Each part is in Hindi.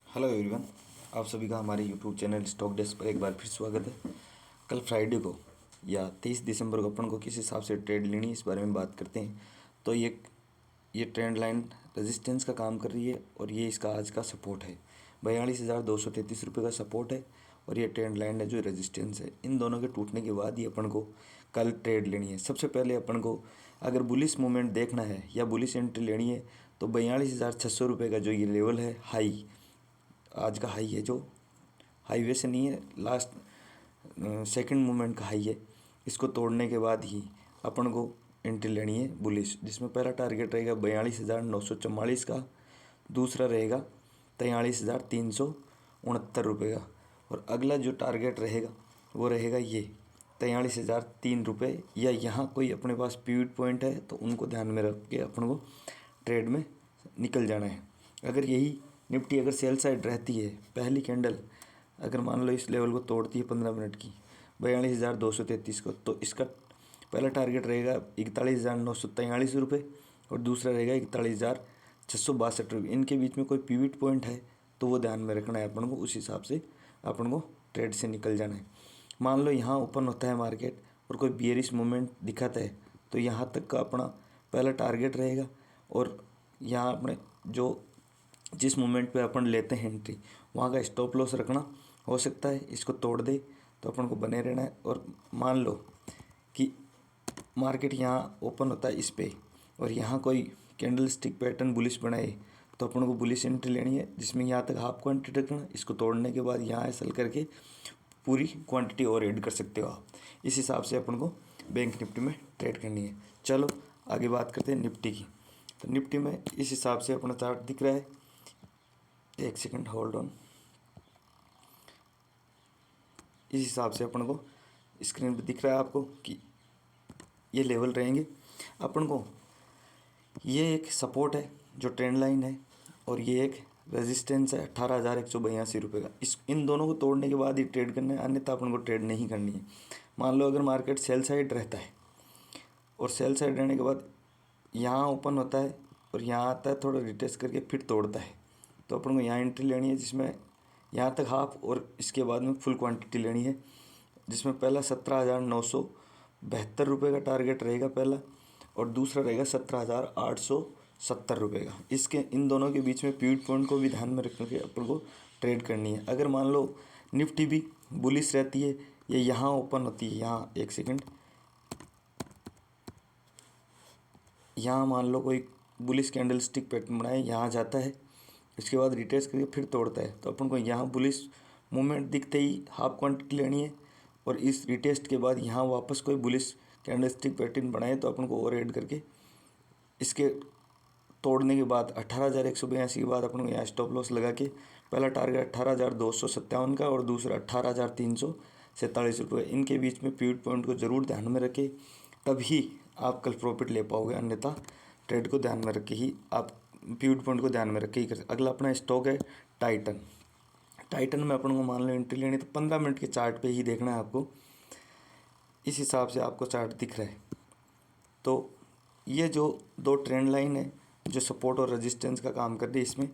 हेलो एवरीवन, आप सभी का हमारे यूट्यूब चैनल स्टॉक डेस्क पर एक बार फिर स्वागत है। कल फ्राइडे को या 23 दिसंबर को अपन को किस हिसाब से ट्रेड लेनी है इस बारे में बात करते हैं। तो ये ट्रेंड लाइन रेजिस्टेंस का काम कर रही है और ये इसका आज का सपोर्ट है। 42,233 रुपये का सपोर्ट है और ये ट्रेंड लाइन है जो रेजिस्टेंस है। इन दोनों के टूटने के बाद ही अपन को कल ट्रेड लेनी है। सबसे पहले अपन को अगर बुलिश मूवमेंट देखना है या बुलिश एंट्री लेनी है तो 42,600 रुपये का जो ये लेवल है हाई, आज का हाई है, जो हाईवे से नहीं है, लास्ट सेकंड मूवमेंट का हाई है। इसको तोड़ने के बाद ही अपन को एंट्री लेनी है बुलिश, जिसमें पहला टारगेट रहेगा 42,944 का, दूसरा रहेगा 43,369 रुपये का और अगला जो टारगेट रहेगा वो रहेगा ये 43,003 रुपये। या यहाँ कोई अपने पास पिवट पॉइंट है तो उनको ध्यान में रख के अपन को ट्रेड में निकल जाना है। अगर यही निफ्टी अगर सेल साइड रहती है, पहली कैंडल अगर मान लो इस लेवल को तोड़ती है 15 मिनट की 42,233 को, तो इसका पहला टारगेट रहेगा 41,943 रुपये और दूसरा रहेगा 41,662 रुपये। इनके बीच में कोई पिवट पॉइंट है तो वो ध्यान में रखना है अपन को, उस हिसाब से अपन को ट्रेड से निकल जाना है। मान लो यहाँ ओपन होता है मार्केट और कोई बियरिश मूवमेंट दिखाता है तो यहाँ तक का अपना पहला टारगेट रहेगा और यहाँ अपने जो जिस मोमेंट पे अपन लेते हैं एंट्री वहाँ का स्टॉप लॉस रखना। हो सकता है इसको तोड़ दे तो अपन को बने रहना है। और मान लो कि मार्केट यहाँ ओपन होता है इस पे और यहाँ कोई कैंडल स्टिक पैटर्न बुलिश बनाए तो अपन को बुलिश एंट्री लेनी है, जिसमें यहाँ तक हाफ क्वांटिटी रखना। इसको तोड़ने के बाद यहाँ सेल करके पूरी क्वांटिटी और ऐड कर सकते हो आप। इस हिसाब से अपन को बैंक निफ्टी में ट्रेड करनी है। चलो आगे बात करते हैं निफ्टी की। तो निफ्टी में इस हिसाब से अपना चार्ट दिख रहा है, एक सेकंड होल्ड ऑन। इस हिसाब से अपन को स्क्रीन पे दिख रहा है आपको कि ये लेवल रहेंगे अपन को। ये एक सपोर्ट है जो ट्रेंड लाइन है और ये एक रेजिस्टेंस है 18,182 रुपये का। इन दोनों को तोड़ने के बाद ही ट्रेड करना है, अन्यथा अपन को ट्रेड नहीं करनी है। मान लो अगर मार्केट सेल साइड रहता है और सेल साइड रहने के बाद यहाँ ओपन होता है और यहाँ आता है, थोड़ा रिटेस्ट करके फिर तोड़ता है, तो अपन को यहाँ एंट्री लेनी है, जिसमें यहाँ तक हाफ और इसके बाद में फुल क्वांटिटी लेनी है, जिसमें पहला 17,972 रुपये का टारगेट रहेगा पहला और दूसरा रहेगा 17,870 रुपये का। इसके इन दोनों के बीच में पिवट पॉइंट को भी ध्यान में रख के अपन को ट्रेड करनी है। अगर मान लो निफ्टी भी बुलिश रहती है, ये यहाँ ओपन होती है, यहाँ एक सेकेंड, यहाँ मान लो कोई बुलिश कैंडल स्टिक पैटर्न बनाए, यहाँ जाता है, इसके बाद रिटेस्ट करके फिर तोड़ता है, तो अपन को यहाँ बुलिश मूवमेंट दिखते ही हाफ क्वांटिटी लेनी है और इस रिटेस्ट के बाद यहाँ वापस कोई बुलिश कैंडल स्टिक पैटर्न बनाए तो अपन को और ऐड करके इसके तोड़ने के बाद 18,182 के बाद अपन को यहाँ स्टॉप लॉस लगा के पहला टारगेट 18,257 का और दूसरा 18,347 रुपये। इनके बीच में पिवट पॉइंट को ज़रूर ध्यान में रखें, तभी आप कल प्रॉफिट ले पाओगे, अन्यथा ट्रेड को ध्यान में रख के ही आप पिवट पॉइंट को ध्यान में रख के ही कर। अगला अपना स्टॉक है टाइटन। टाइटन में अपन को मान लो एंट्री लेनी तो 15 मिनट के चार्ट पे ही देखना है आपको। इस हिसाब से आपको चार्ट दिख रहा है। तो ये जो दो ट्रेंड लाइन है जो सपोर्ट और रेजिस्टेंस का काम कर रही है इसमें,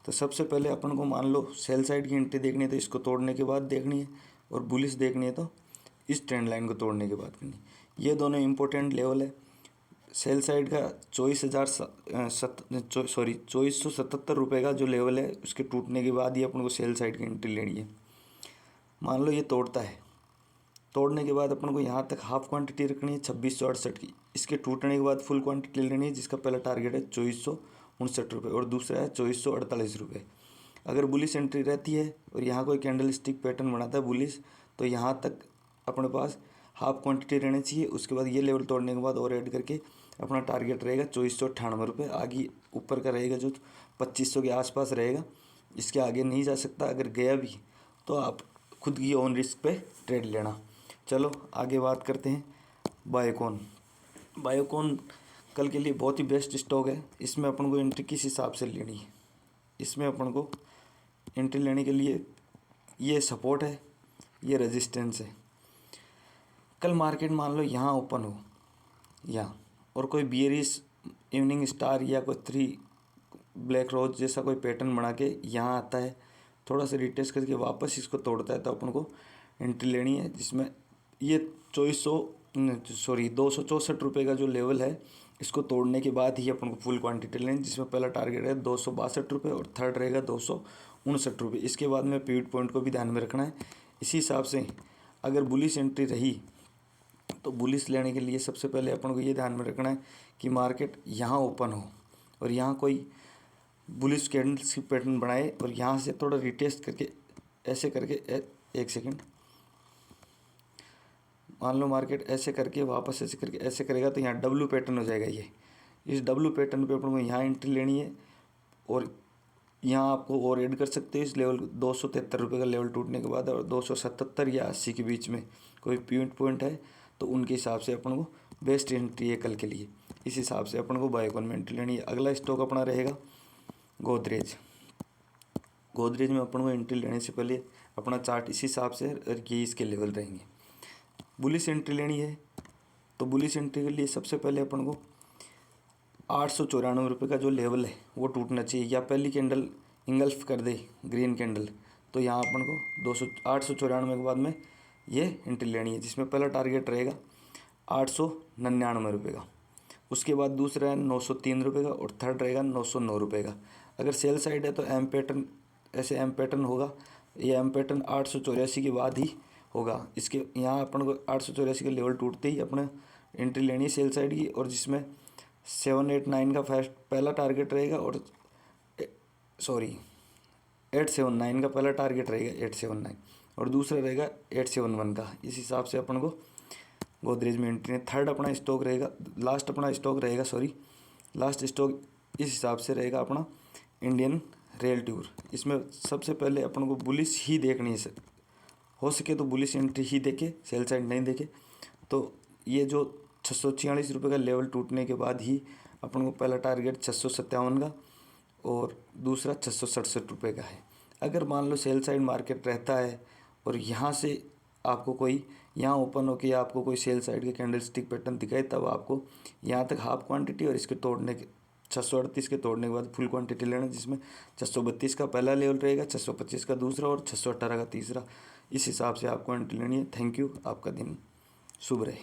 तो सबसे पहले अपन को मान लो सेल साइड की एंट्री देखनी है तो इसको तोड़ने के बाद देखनी है, और बुलिश देखनी है तो इस ट्रेंड लाइन को तोड़ने के बाद करनी है। ये दोनों इंपॉर्टेंट लेवल है। सेल साइड का 24,077 रुपये का जो लेवल है, उसके टूटने के बाद ही अपन को सेल साइड की एंट्री लेनी है। मान लो ये तोड़ता है, तोड़ने के बाद अपन को यहाँ तक हाफ क्वांटिटी रखनी है 2668 की। इसके टूटने के बाद फुल क्वांटिटी लेनी है, जिसका पहला टारगेट है 2459 रुपये और दूसरा है 2448 रुपये। अगर बुलिश एंट्री रहती है और यहाँ कोई कैंडल स्टिक पैटर्न बनाता है बुलिश, तो यहाँ तक अपने पास हाफ क्वांटिटी रहनी चाहिए। उसके बाद ये लेवल तोड़ने के बाद और ऐड करके अपना टारगेट रहेगा 2498 रुपये। आगे ऊपर का रहेगा जो 2500 के आसपास रहेगा, इसके आगे नहीं जा सकता। अगर गया भी तो आप खुद की ओन रिस्क पे ट्रेड लेना। चलो आगे बात करते हैं बायोकॉन। बायोकॉन कल के लिए बहुत ही बेस्ट स्टॉक है। इसमें अपन को एंट्री किस हिसाब से लेनी है, इसमें अपन को एंट्री लेने के लिए ये सपोर्ट है, ये रेजिस्टेंस है। कल मार्केट मान लो यहाँ ओपन हो यहाँ और कोई बियरिश इवनिंग स्टार या कोई 3 ब्लैक रोज जैसा कोई पैटर्न बना के यहाँ आता है थोड़ा सा रिटेस्ट करके वापस इसको तोड़ता है तो अपन को एंट्री लेनी है, जिसमें ये 264 का जो लेवल है इसको तोड़ने के बाद ही अपन को फुल क्वांटिटी लेनी, जिसमें पहला टारगेट है 262 रुपये और थर्ड रहेगा 259 रुपये। इसके बाद में पिवट पॉइंट को भी ध्यान में रखना है। इसी हिसाब से अगर बुलिश एंट्री रही तो बुलिश लेने के लिए सबसे पहले अपन को ये ध्यान में रखना है कि मार्केट यहाँ ओपन हो और यहाँ कोई बुलिश कैंडल्स की पैटर्न बनाए और यहाँ से थोड़ा रिटेस्ट करके ऐसे करके एक सेकंड, मान लो मार्केट ऐसे करके वापस ऐसे करके ऐसे करेगा तो यहाँ डब्ल्यू पैटर्न हो जाएगा। ये इस डब्ल्यू पैटर्न पे अपन को यहाँ एंट्री लेनी है और यहाँ आपको और ऐड कर सकते हैं इस लेवल 273 रुपये का लेवल टूटने के बाद, और 277 या 80 के बीच में कोई पिवट पॉइंट है तो उनके हिसाब से अपन को बेस्ट एंट्री है कल के लिए। इस हिसाब से अपन को बायकॉन में एंट्री लेनी है। अगला स्टॉक अपना रहेगा गोदरेज। गोदरेज में अपन को एंट्री लेने से पहले अपना चार्ट इस हिसाब से और ये इसके लेवल रहेंगे। बुलिश एंट्री लेनी है तो बुलिश एंट्री के लिए सबसे पहले अपन को 894 रुपये का जो लेवल है वो टूटना चाहिए, या पहली कैंडल इंगल्फ कर दे ग्रीन कैंडल तो यहाँ अपन को 894 के बाद में ये एंट्री लेनी है, जिसमें पहला टारगेट रहेगा 899 रुपये का। उसके बाद दूसरा है 903 रुपये का और थर्ड रहेगा 909 रुपये का। अगर सेल साइड है तो एम पैटर्न, ऐसे एम पैटर्न होगा। ये एम पैटर्न 884 के बाद ही होगा। इसके यहाँ अपन को 884 का लेवल टूटते ही अपने एंट्री लेनी है सेल साइड की, और जिसमें 789 का पहला टारगेट रहेगा और 879 का पहला टारगेट रहेगा 879 और दूसरा रहेगा 871 का। इस हिसाब से अपन को गोदरेज में एंट्री है। थर्ड अपना स्टॉक रहेगा, लास्ट स्टॉक इस हिसाब से रहेगा अपना इंडियन रेल टूर। इसमें सबसे पहले अपन को बुलिश ही देखनी है, हो सके तो बुलिश एंट्री ही देखे, सेल साइड नहीं देखे। तो ये जो 646 रुपये का लेवल टूटने के बाद ही अपन को पहला टारगेट 657 का और दूसरा 667 रुपये का है। अगर मान लो सेल साइड मार्केट रहता है और यहाँ से आपको कोई यहाँ ओपन हो के आपको कोई सेल साइड के कैंडल स्टिक पैटर्न दिखाए, तब आपको यहाँ तक हाफ क्वांटिटी और इसके तोड़ने के 638 के तोड़ने के बाद फुल क्वांटिटी लेना, जिसमें 632 का पहला लेवल रहेगा, 625 का दूसरा और 618 का तीसरा। इस हिसाब से आपको एंट्री लेनी है। थैंक यू, आपका दिन शुभ रहे।